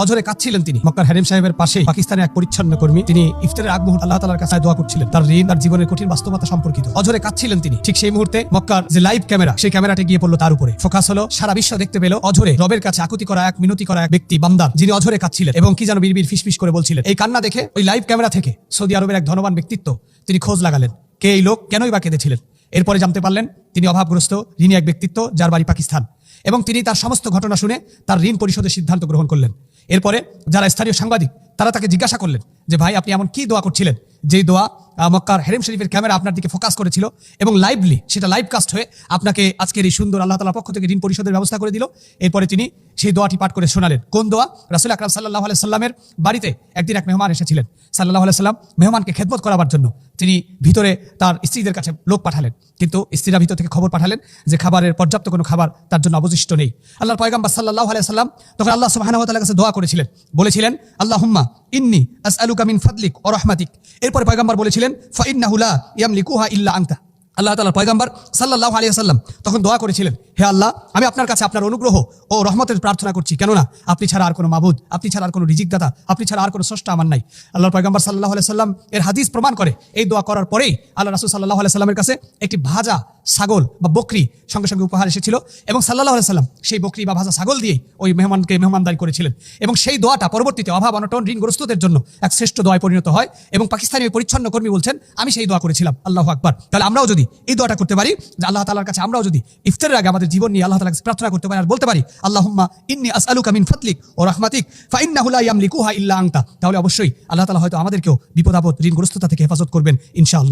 অঝরে কাঁদছিলেন তিনি। মক্কার হারিম সাহেবের পাশে পাকিস্তানের এক পরিচ্ছন্ন কর্মী, তিনি ইফতারের আগ মুহূর্তে আল্লাহ তাআলার কাছে দোয়া করছিলেন, তার ঋণ, তার জীবনের কঠিন বাস্তবতা সম্পর্কিত। অঝরে কাঁদছিলেন তিনি। ঠিক সেই মুহূর্তে মক্কার যে লাইভ ক্যামেরা, সেই ক্যামেরাটি গিয়ে পড়লো তার উপরে। ফোকাস হলো, সারা বিশ্ব দেখতে পেল অঝরে রবের কাছে আকুতি করা এক মিনতি করা এক ব্যক্তি, বান্দা, যিনি অঝরে কাঁদছিলেন এবং কি যেন বিড়বিড় ফিসফিস করে বলছিলেন। এই কান্না দেখে ওই লাইভ ক্যামেরা থেকে সৌদি আরবের এক ধনবান ব্যক্তিত্ব তিনি খোঁজ লাগালেন, কে এই লোক, কেনই বা কেঁদেছিলেন। এরপরে জানতে পারলেন তিনি অভাবগ্রস্ত ঋণী এক ব্যক্তিত্ব, যার বাড়ি পাকিস্তান, এবং তিনি তার সমস্ত ঘটনা শুনে তার ঋণ পরিশোধের সিদ্ধান্ত গ্রহণ করলেন। এরপরে যারা স্থানীয় সাংবাদিক, তারা তাকে জিজ্ঞাসা করলেন যে ভাই, আপনি এমন কি দোয়া করছিলেন যেই দোয়া মক্কার হেরেম শরীফের ক্যামেরা আপনার দিকে ফোকাস করেছিল এবং লাইভলি সেটা লাইভ কাস্ট হয়ে আপনাকে আজকের এই সুন্দর আল্লাহ তাআলার পক্ষ থেকে ঋণ পরিশোধের ব্যবস্থা করে দিল। এরপরে তিনি সেই দোয়াটি পাঠ করে শোনালেন। কোন দোয়া? রাসূল আকরাম সাল্লাল্লাহু আলাইহি সাল্লামের বাড়িতে একদিন এক মেহমান এসেছিলেন। সাল্লাল্লাহু আলাইহি সাল্লাম মেহমানকে খেদমত করাবার জন্য তিনি ভিতরে তার স্ত্রীদের কাছে লোক পাঠালেন, কিন্তু স্ত্রীরা ভিতর থেকে খবর পাঠালেন যে খাবারের পর্যাপ্ত কোনো খাবার তার জন্য অবশিষ্ট নেই। আল্লাহর পয়গম্বর সাল্লাল্লাহু আলাইহি সাল্লাম তখন আল্লাহ সুবহানাহু ওয়া তাআলার কাছে দোয়া করেছিলেন, বলেছিলেন আল্লাহুম্মা ইন্নী আসআলুকা মিন ফাদলিক ওয়া রাহমাতিক। এরপরে পয়গম্বর বলেছিলেন ফাইন্নাহু লা ইয়ামলিকুহা ইল্লা আনতা। আল্লাহ তাআলার পয়গম্বর সাল্লাল্লাহু আলাইহি ওয়াসাল্লাম তখন দোয়া করেছিলেন, হে আল্লাহ, আমি আপনার কাছে আপনার অনুগ্রহ ও রহমতের প্রার্থনা করছি, কেননা আপনি ছাড়া আর কোনো মাবুদ, আপনি ছাড়া আর কোনো রিজিকদাতা, আপনি ছাড়া আর কোনো স্রষ্টা আমার নাই। আল্লাহর পয়গম্বর সাল্লাল্লাহু আলাইহি ওয়াসাল্লাম এর হাদিস প্রমাণ করে এই দোয়া করার পরেই আল্লাহ রাসূল সাল্লাল্লাহু আলাইহি ওয়াসাল্লামের কাছে একটি ভাজা ছাগল বা বকরি সঙ্গে সঙ্গে উপহার এসেছিল, এবং সাল্লাল্লাহু আলাইহি ওয়াসাল্লাম সেই বকরি বা ভাজা ছাগল দিয়ে ওই মেহমানকে মেহমানদারি করেছিলেন। এবং সেই দোয়াটা পরবর্তীতে অভাব অনটন ঋণগ্রস্তদের জন্য এক শ্রেষ্ঠ দোয়ায় পরিণত হয়। এবং পাকিস্তানি ওই পরিচ্ছন্ন কর্মী বলছেন, আমি সেই দোয়া করেছিলাম। আল্লাহু আকবার। তাহলে আমরাও যদি এই দোয়াটা করতে পারি যে আল্লাহ তাআলার কাছে আমরাও যদি ইফতারের আগে আমাদের জীবন নিয়ে আল্লাহ তাআলার কাছে প্রার্থনা করতে পারি আর বলতে পারি আল্লাহুম্মা ইন্নী আসআলুকা মিন ফাদলিক ওয়া রাহমাতিক ফাইন্নাহু লা ইয়ামলিকুহা ইল্লা আনতা, তাহলে অবশ্যই আল্লাহ তাআলা হয়তো আমাদেরকেও বিপদ আপদ ঋণগ্রস্ততা থেকে হেফাজত করবেন ইনশাআল্লাহ।